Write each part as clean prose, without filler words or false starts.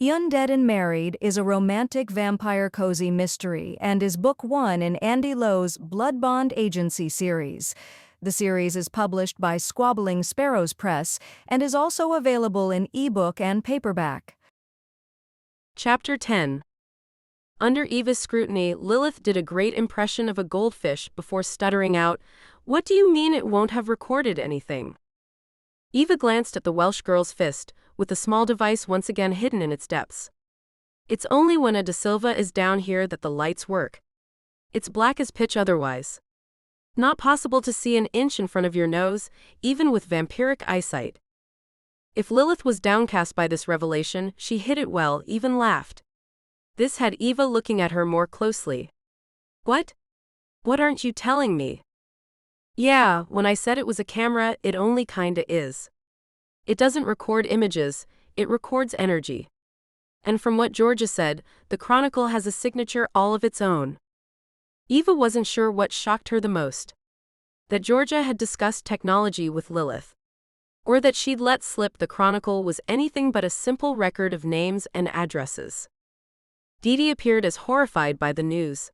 Undead and Married is a romantic vampire cozy mystery and is book one in Andy Lowe's Blood Bond Agency series. The series is published by Squabbling Sparrows Press and is also available in ebook and paperback. Chapter 10. Under Eva's scrutiny, Lilith did a great impression of a goldfish before stuttering out, "What do you mean it won't have recorded anything?" Eva glanced at the Welsh girl's fist, with the small device once again hidden in its depths. "It's only when a De Silva is down here that the lights work. It's black as pitch otherwise. Not possible to see an inch in front of your nose, even with vampiric eyesight." If Lilith was downcast by this revelation, she hid it well, even laughed. This had Eva looking at her more closely. "What? What aren't you telling me?" "Yeah, when I said it was a camera, it only kinda is. It doesn't record images, it records energy. And from what Georgia said, the Chronicle has a signature all of its own." Eva wasn't sure what shocked her the most. That Georgia had discussed technology with Lilith. Or that she'd let slip the Chronicle was anything but a simple record of names and addresses. Didi appeared as horrified by the news.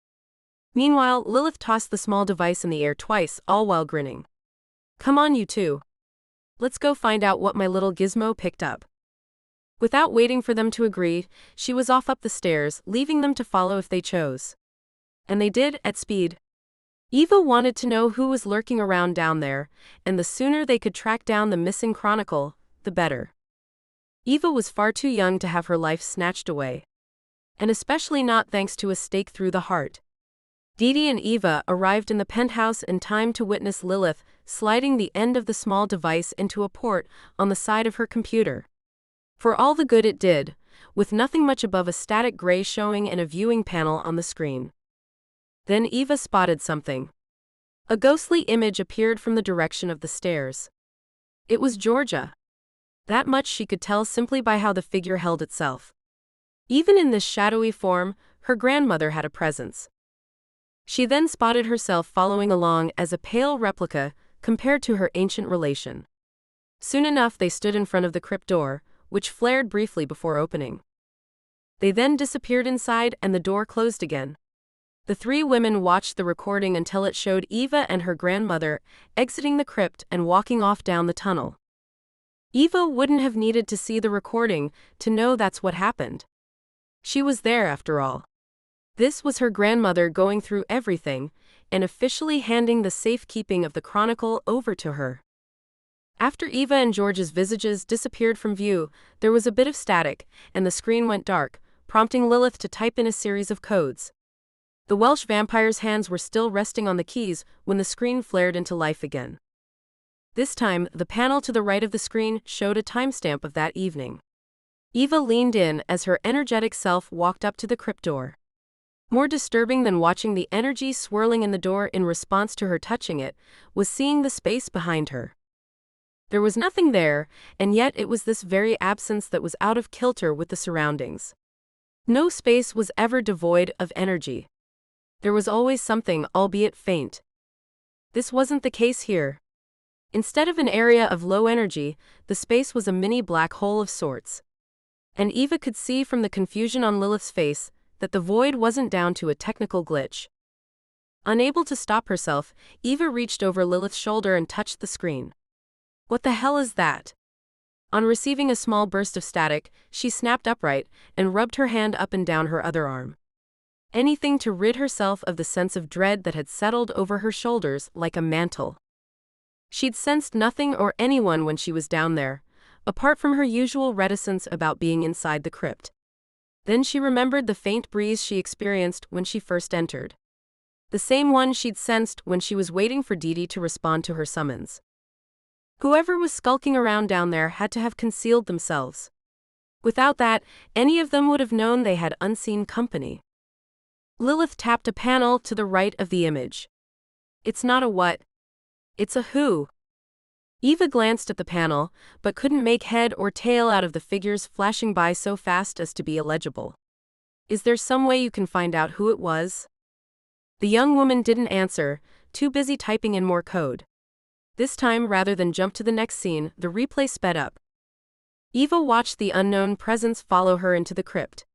Meanwhile, Lilith tossed the small device in the air twice, all while grinning. "Come on, you two. Let's go find out what my little gizmo picked up." Without waiting for them to agree, she was off up the stairs, leaving them to follow if they chose. And they did, at speed. Eva wanted to know who was lurking around down there, and the sooner they could track down the missing Chronicle, the better. Eva was far too young to have her life snatched away. And especially not thanks to a stake through the heart. Didi and Eva arrived in the penthouse in time to witness Lilith sliding the end of the small device into a port on the side of her computer. For all the good it did, with nothing much above a static gray showing and a viewing panel on the screen. Then Eva spotted something. A ghostly image appeared from the direction of the stairs. It was Georgia. That much she could tell simply by how the figure held itself. Even in this shadowy form, her grandmother had a presence. She then spotted herself following along as a pale replica compared to her ancient relation. Soon enough they stood in front of the crypt door, which flared briefly before opening. They then disappeared inside and the door closed again. The three women watched the recording until it showed Eva and her grandmother exiting the crypt and walking off down the tunnel. Eva wouldn't have needed to see the recording to know that's what happened. She was there after all. This was her grandmother going through everything and officially handing the safekeeping of the Chronicle over to her. After Eva and George's visages disappeared from view, there was a bit of static, and the screen went dark, prompting Lilith to type in a series of codes. The Welsh vampire's hands were still resting on the keys when the screen flared into life again. This time, the panel to the right of the screen showed a timestamp of that evening. Eva leaned in as her energetic self walked up to the crypt door. More disturbing than watching the energy swirling in the door in response to her touching it, was seeing the space behind her. There was nothing there, and yet it was this very absence that was out of kilter with the surroundings. No space was ever devoid of energy. There was always something, albeit faint. This wasn't the case here. Instead of an area of low energy, the space was a mini black hole of sorts. And Eva could see from the confusion on Lilith's face that the void wasn't down to a technical glitch. Unable to stop herself, Eva reached over Lilith's shoulder and touched the screen. "What the hell is that?" On receiving a small burst of static, she snapped upright and rubbed her hand up and down her other arm. Anything to rid herself of the sense of dread that had settled over her shoulders like a mantle. She'd sensed nothing or anyone when she was down there, apart from her usual reticence about being inside the crypt. Then she remembered the faint breeze she experienced when she first entered. The same one she'd sensed when she was waiting for Didi to respond to her summons. Whoever was skulking around down there had to have concealed themselves. Without that, any of them would have known they had unseen company. Lilith tapped a panel to the right of the image. "It's not a what. It's a who." Eva glanced at the panel, but couldn't make head or tail out of the figures flashing by so fast as to be illegible. "Is there some way you can find out who it was?" The young woman didn't answer, too busy typing in more code. This time, rather than jump to the next scene, the replay sped up. Eva watched the unknown presence follow her into the crypt.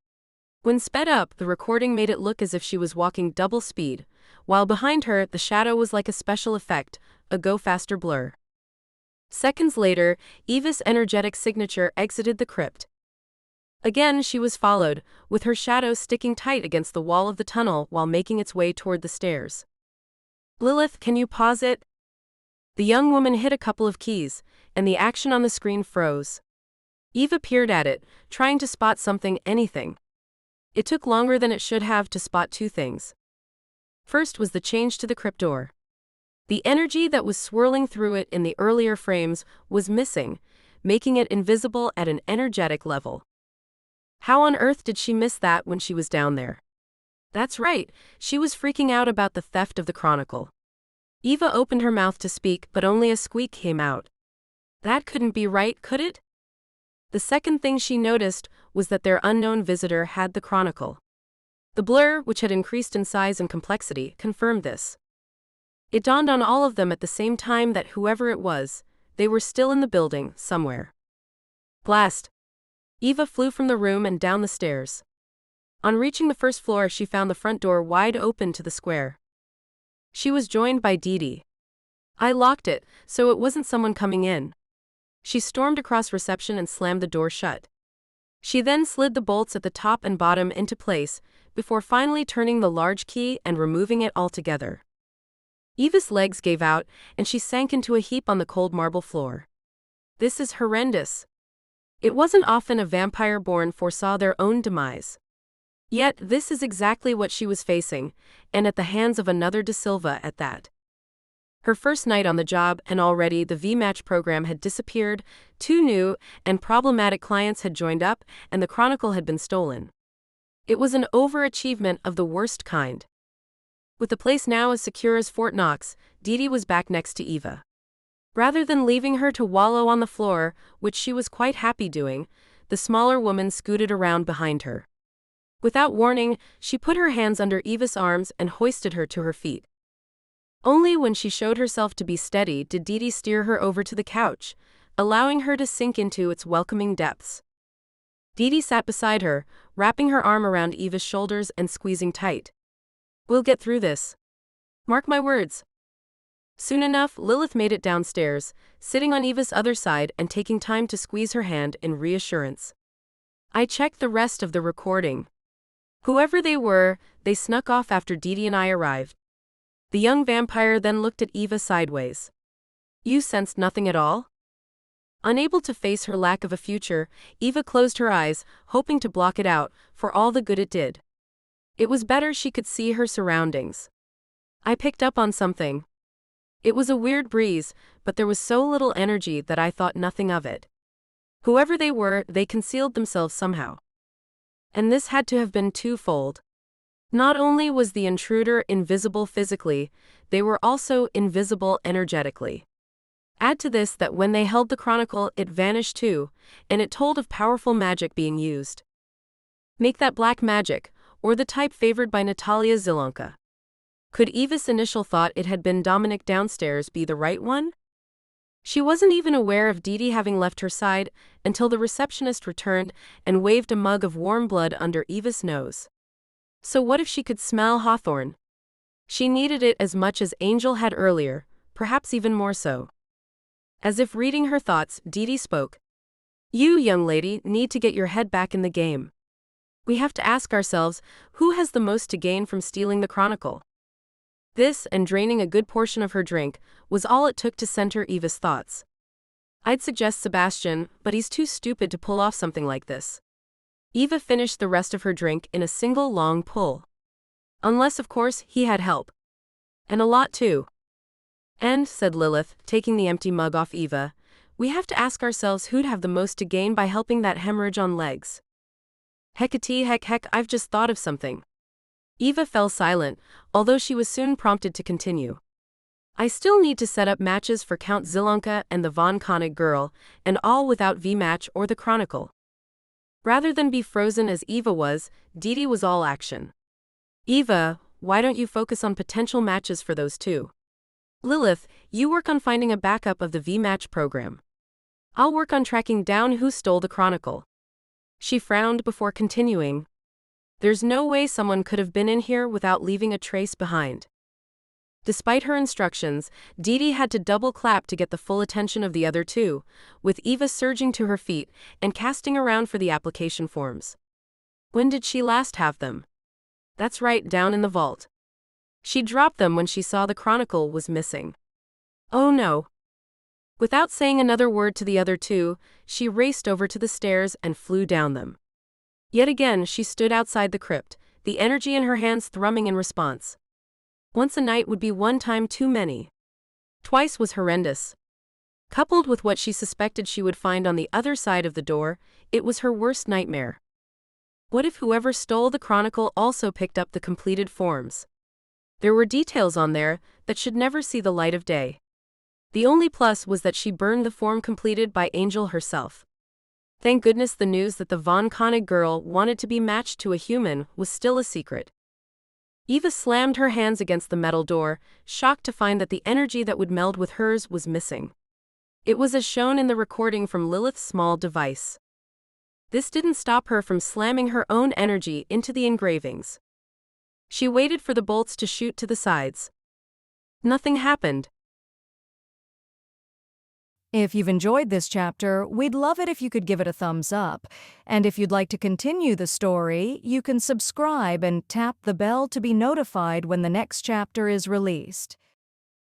When sped up, the recording made it look as if she was walking double speed, while behind her, the shadow was like a special effect, a go-faster blur. Seconds later, Eva's energetic signature exited the crypt. Again, she was followed, with her shadow sticking tight against the wall of the tunnel while making its way toward the stairs. Lilith, can you pause it? The young woman hit a couple of keys, and the action on the screen froze. Eva peered at it, trying to spot something, anything. It took longer than it should have to spot two things. First was the change to the crypt door. The energy that was swirling through it in the earlier frames was missing, making it invisible at an energetic level. How on earth did she miss that when she was down there? That's right, she was freaking out about the theft of the chronicle. Eva opened her mouth to speak, but only a squeak came out. That couldn't be right, could it? The second thing she noticed was that their unknown visitor had the chronicle. The blur, which had increased in size and complexity, confirmed this. It dawned on all of them at the same time that whoever it was, they were still in the building, somewhere. Blast! Eva flew from the room and down the stairs. On reaching the first floor, she found the front door wide open to the square. She was joined by Didi. I locked it, so it wasn't someone coming in. She stormed across reception and slammed the door shut. She then slid the bolts at the top and bottom into place, before finally turning the large key and removing it altogether. Eva's legs gave out, and she sank into a heap on the cold marble floor. This is horrendous. It wasn't often a vampire born foresaw their own demise. Yet this is exactly what she was facing, and at the hands of another De Silva at that. Her first night on the job, and already the V-Match program had disappeared, 2 new and problematic clients had joined up, and the chronicle had been stolen. It was an overachievement of the worst kind. With the place now as secure as Fort Knox, Didi was back next to Eva. Rather than leaving her to wallow on the floor, which she was quite happy doing, the smaller woman scooted around behind her. Without warning, she put her hands under Eva's arms and hoisted her to her feet. Only when she showed herself to be steady did Didi steer her over to the couch, allowing her to sink into its welcoming depths. Didi sat beside her, wrapping her arm around Eva's shoulders and squeezing tight. We'll get through this. Mark my words. Soon enough, Lilith made it downstairs, sitting on Eva's other side and taking time to squeeze her hand in reassurance. I checked the rest of the recording. Whoever they were, they snuck off after Didi and I arrived. The young vampire then looked at Eva sideways. You sensed nothing at all? Unable to face her lack of a future, Eva closed her eyes, hoping to block it out, for all the good it did. It was better she could see her surroundings. I picked up on something. It was a weird breeze, but there was so little energy that I thought nothing of it. Whoever they were, they concealed themselves somehow. And this had to have been twofold. Not only was the intruder invisible physically, they were also invisible energetically. Add to this that when they held the chronicle, it vanished too, and it told of powerful magic being used. Make that black magic, or the type favored by Natalia Zilonka. Could Eva's initial thought it had been Dominik downstairs be the right one? She wasn't even aware of Didi having left her side until the receptionist returned and waved a mug of warm blood under Eva's nose. So what if she could smell hawthorn? She needed it as much as Angel had earlier, perhaps even more so. As if reading her thoughts, Didi spoke. You, young lady, need to get your head back in the game. We have to ask ourselves, who has the most to gain from stealing the chronicle? This, and draining a good portion of her drink, was all it took to center Eva's thoughts. I'd suggest Sebastian, but he's too stupid to pull off something like this. Eva finished the rest of her drink in a single long pull. Unless, of course, he had help. And a lot too. And, said Lilith, taking the empty mug off Eva, we have to ask ourselves who'd have the most to gain by helping that hemorrhage on legs. Hecate heck, I've just thought of something. Eva fell silent, although she was soon prompted to continue. I still need to set up matches for Count Zilonka and the Von Koenig girl, and all without V-Match or the Chronicle. Rather than be frozen as Eva was, Didi was all action. Eva, why don't you focus on potential matches for those two? Lilith, you work on finding a backup of the V-Match program. I'll work on tracking down who stole the chronicle. She frowned before continuing. There's no way someone could have been in here without leaving a trace behind. Despite her instructions, Dee Dee had to double clap to get the full attention of the other two, with Eva surging to her feet and casting around for the application forms. When did she last have them? That's right, down in the vault. She dropped them when she saw the chronicle was missing. Oh no. Without saying another word to the other two, she raced over to the stairs and flew down them. Yet again she stood outside the crypt, the energy in her hands thrumming in response. Once a night would be one time too many. Twice was horrendous. Coupled with what she suspected she would find on the other side of the door, it was her worst nightmare. What if whoever stole the chronicle also picked up the completed forms? There were details on there that should never see the light of day. The only plus was that she burned the form completed by Angel herself. Thank goodness the news that the Von Koenig girl wanted to be matched to a human was still a secret. Eva slammed her hands against the metal door, shocked to find that the energy that would meld with hers was missing. It was as shown in the recording from Lilith's small device. This didn't stop her from slamming her own energy into the engravings. She waited for the bolts to shoot to the sides. Nothing happened. If you've enjoyed this chapter, we'd love it if you could give it a thumbs up. And if you'd like to continue the story, you can subscribe and tap the bell to be notified when the next chapter is released.